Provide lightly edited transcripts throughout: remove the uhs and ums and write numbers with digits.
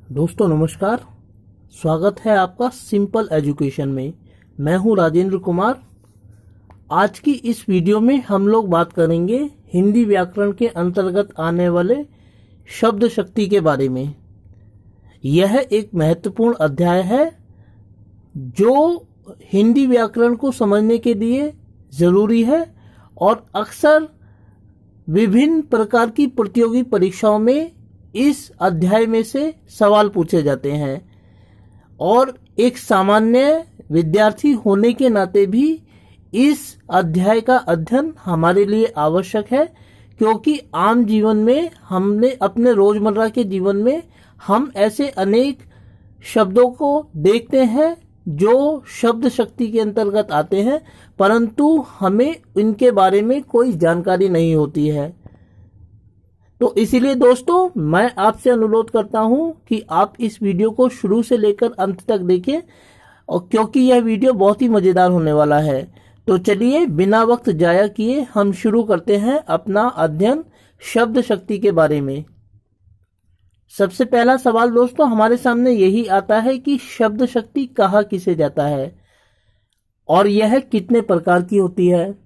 दोस्तों नमस्कार। स्वागत है आपका सिंपल एजुकेशन में। मैं हूं राजेंद्र कुमार। आज की इस वीडियो में हम लोग बात करेंगे हिंदी व्याकरण के अंतर्गत आने वाले शब्द शक्ति के बारे में। यह एक महत्वपूर्ण अध्याय है जो हिंदी व्याकरण को समझने के लिए ज़रूरी है और अक्सर विभिन्न प्रकार की प्रतियोगी परीक्षाओं में इस अध्याय में से सवाल पूछे जाते हैं और एक सामान्य विद्यार्थी होने के नाते भी इस अध्याय का अध्ययन हमारे लिए आवश्यक है, क्योंकि आम जीवन में हमने अपने रोजमर्रा के जीवन में हम ऐसे अनेक शब्दों को देखते हैं जो शब्द शक्ति के अंतर्गत आते हैं, परंतु हमें इनके बारे में कोई जानकारी नहीं होती है। तो इसीलिए दोस्तों मैं आपसे अनुरोध करता हूं कि आप इस वीडियो को शुरू से लेकर अंत तक देखें, और क्योंकि यह वीडियो बहुत ही मज़ेदार होने वाला है। तो चलिए बिना वक्त जाया किए हम शुरू करते हैं अपना अध्ययन शब्द शक्ति के बारे में। सबसे पहला सवाल दोस्तों हमारे सामने यही आता है कि शब्द शक्ति कहा किसे जाता है और यह कितने प्रकार की होती है।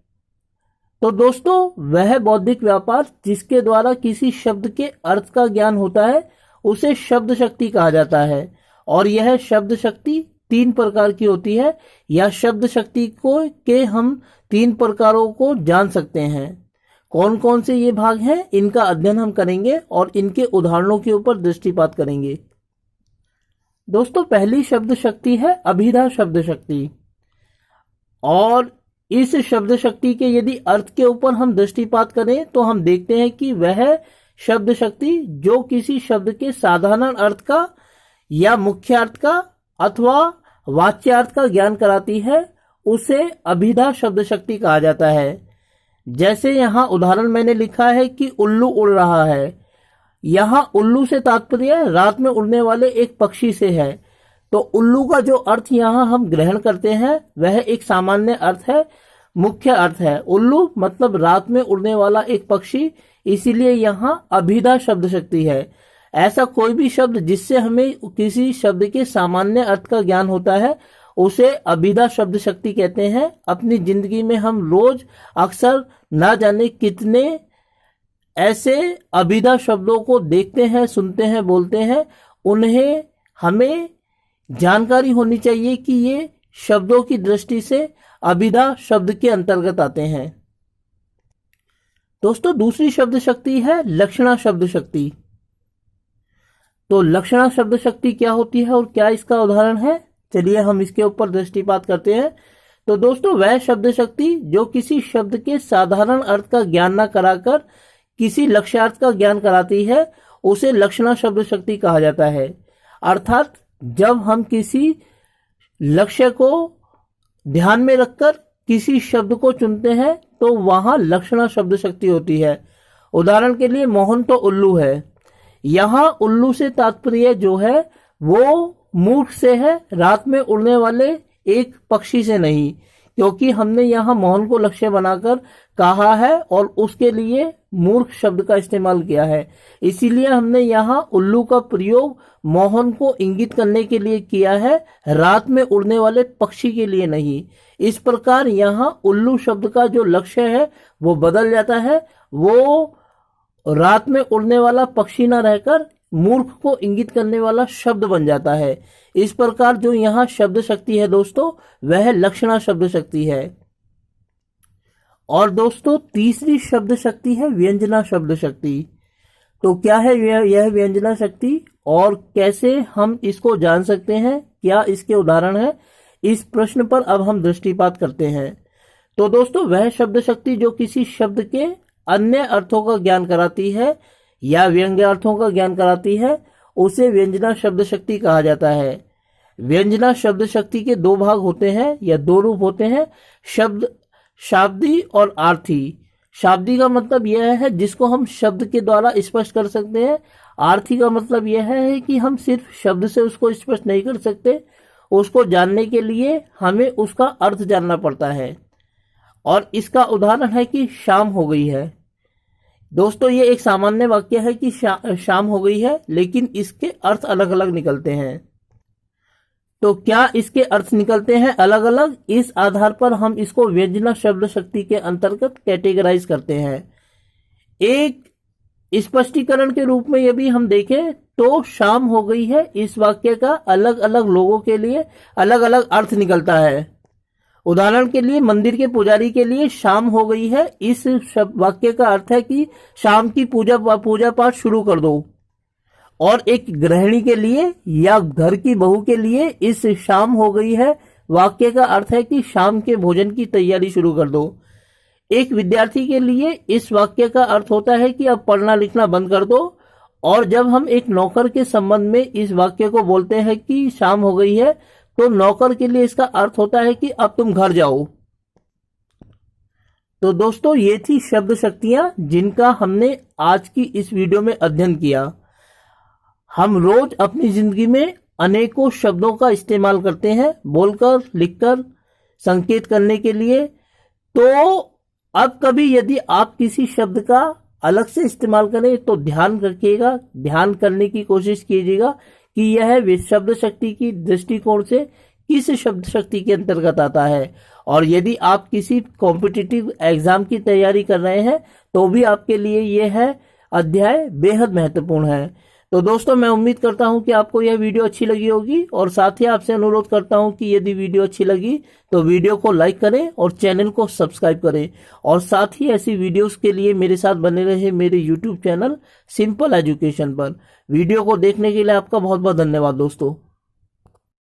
तो दोस्तों वह बौद्धिक व्यापार जिसके द्वारा किसी शब्द के अर्थ का ज्ञान होता है उसे शब्द शक्ति कहा जाता है, और यह शब्द शक्ति 3 प्रकार की होती है, या शब्द शक्ति के हम 3 प्रकारों को जान सकते हैं। कौन कौन से ये भाग हैं इनका अध्ययन हम करेंगे और इनके उदाहरणों के ऊपर दृष्टिपात करेंगे। दोस्तों पहली शब्द शक्ति है अभिधा शब्द शक्ति, और इस शब्द शक्ति के यदि अर्थ के ऊपर हम दृष्टिपात करें तो हम देखते हैं कि वह शब्द शक्ति जो किसी शब्द के साधारण अर्थ का या मुख्य अर्थ का अथवा वाच्यार्थ का ज्ञान कराती है उसे अभिधा शब्द शक्ति कहा जाता है। जैसे यहाँ उदाहरण मैंने लिखा है कि उल्लू उड़ रहा है। यहाँ उल्लू से तात्पर्य रात में उड़ने वाले एक पक्षी से है। तो उल्लू का जो अर्थ यहाँ हम ग्रहण करते हैं वह एक सामान्य अर्थ है, मुख्य अर्थ है। उल्लू मतलब रात में उड़ने वाला एक पक्षी, इसीलिए यहाँ अभिधा शब्द शक्ति है। ऐसा कोई भी शब्द जिससे हमें किसी शब्द के सामान्य अर्थ का ज्ञान होता है उसे अभिधा शब्द शक्ति कहते हैं। अपनी जिंदगी में हम रोज अक्सर ना जाने कितने ऐसे अभिधा शब्दों को देखते हैं, सुनते हैं, बोलते हैं। उन्हें हमें जानकारी होनी चाहिए कि ये शब्दों की दृष्टि से अभिधा शब्द के अंतर्गत आते हैं। दोस्तों दूसरी शब्द शक्ति है लक्षणा शब्द शक्ति। तो लक्षणा शब्द शक्ति क्या होती है और क्या इसका उदाहरण है, चलिए हम इसके ऊपर दृष्टिपात करते हैं। तो दोस्तों वह शब्द शक्ति जो किसी शब्द के साधारण अर्थ का ज्ञान न कराकर किसी लक्ष्यार्थ का ज्ञान कराती है उसे लक्षणा शब्द शक्ति कहा जाता है। अर्थात जब हम किसी लक्ष्य को ध्यान में रखकर किसी शब्द को चुनते हैं तो वहां लक्षणा शब्द शक्ति होती है। उदाहरण के लिए मोहन तो उल्लू है। यहाँ उल्लू से तात्पर्य जो है वो मूर्ख से है, रात में उड़ने वाले एक पक्षी से नहीं, क्योंकि हमने यहाँ मोहन को लक्ष्य बनाकर कहा है और उसके लिए मूर्ख शब्द का इस्तेमाल किया है। इसीलिए हमने यहाँ उल्लू का प्रयोग मोहन को इंगित करने के लिए किया है, रात में उड़ने वाले पक्षी के लिए नहीं। इस प्रकार यहाँ उल्लू शब्द का जो लक्ष्य है वो बदल जाता है, वो रात में उड़ने वाला पक्षी ना रहकर मूर्ख को इंगित करने वाला शब्द बन जाता है। इस प्रकार जो यहाँ शब्द शक्ति है दोस्तों वह लक्षणा शब्द शक्ति है। और दोस्तों तीसरी शब्द शक्ति है व्यंजना शब्द शक्ति। तो क्या है यह व्यंजना शक्ति और कैसे हम इसको जान सकते हैं, क्या इसके उदाहरण है, इस प्रश्न पर अब हम दृष्टिपात करते हैं। तो दोस्तों वह शब्द शक्ति जो किसी शब्द के अन्य अर्थों का ज्ञान कराती है या व्यंग्यार्थों का ज्ञान कराती है उसे व्यंजना शब्द शक्ति कहा जाता है। व्यंजना शब्द शक्ति के 2 भाग होते हैं या 2 रूप होते हैं, शब्द शाब्दी और आर्थी। शाब्दी का मतलब यह है जिसको हम शब्द के द्वारा स्पष्ट कर सकते हैं। आर्थी का मतलब यह है कि हम सिर्फ शब्द से उसको स्पष्ट नहीं कर सकते, उसको जानने के लिए हमें उसका अर्थ जानना पड़ता है। और इसका उदाहरण है कि शाम हो गई है। दोस्तों ये एक सामान्य वाक्य है कि शाम हो गई है, लेकिन इसके अर्थ अलग अलग निकलते हैं। तो क्या इसके अर्थ निकलते हैं अलग अलग? इस आधार पर हम इसको व्यंजना शब्द शक्ति के अंतर्गत कैटेगराइज करते हैं। एक स्पष्टीकरण के रूप में यदि हम देखें तो शाम हो गई है, इस वाक्य का अलग अलग लोगों के लिए अलग अलग अर्थ निकलता है। उदाहरण के लिए मंदिर के पुजारी के लिए शाम हो गई है, इस वाक्य का अर्थ है कि शाम की पूजा पाठ शुरू कर दो। और एक गृहिणी के लिए या घर की बहू के लिए इस शाम हो गई है वाक्य का अर्थ है कि शाम के भोजन की तैयारी शुरू कर दो। एक विद्यार्थी के लिए इस वाक्य का अर्थ होता है कि अब पढ़ना लिखना बंद कर दो। और जब हम एक नौकर के संबंध में इस वाक्य को बोलते हैं कि शाम हो गई है, तो नौकर के लिए इसका अर्थ होता है कि अब तुम घर जाओ। तो दोस्तों ये थी शब्द शक्तियां जिनका हमने आज की इस वीडियो में अध्ययन किया। हम रोज अपनी जिंदगी में अनेकों शब्दों का इस्तेमाल करते हैं, बोलकर, लिखकर, संकेत करने के लिए। तो अब कभी यदि आप किसी शब्द का अलग से इस्तेमाल करें तो ध्यान रखिएगा, ध्यान करने की कोशिश कीजिएगा कि यह शब्द शक्ति की दृष्टिकोण से किस शब्द शक्ति के अंतर्गत आता है। और यदि आप किसी कॉम्पिटिटिव एग्जाम की तैयारी कर रहे हैं तो भी आपके लिए यह है अध्याय बेहद महत्वपूर्ण है। तो दोस्तों मैं उम्मीद करता हूं कि आपको यह वीडियो अच्छी लगी होगी, और साथ ही आपसे अनुरोध करता हूं कि यदि वीडियो अच्छी लगी तो वीडियो को लाइक करें और चैनल को सब्सक्राइब करें। और साथ ही ऐसी वीडियोस के लिए मेरे साथ बने रहे मेरे यूट्यूब चैनल सिंपल एजुकेशन पर। वीडियो को देखने के लिए आपका बहुत बहुत धन्यवाद दोस्तों।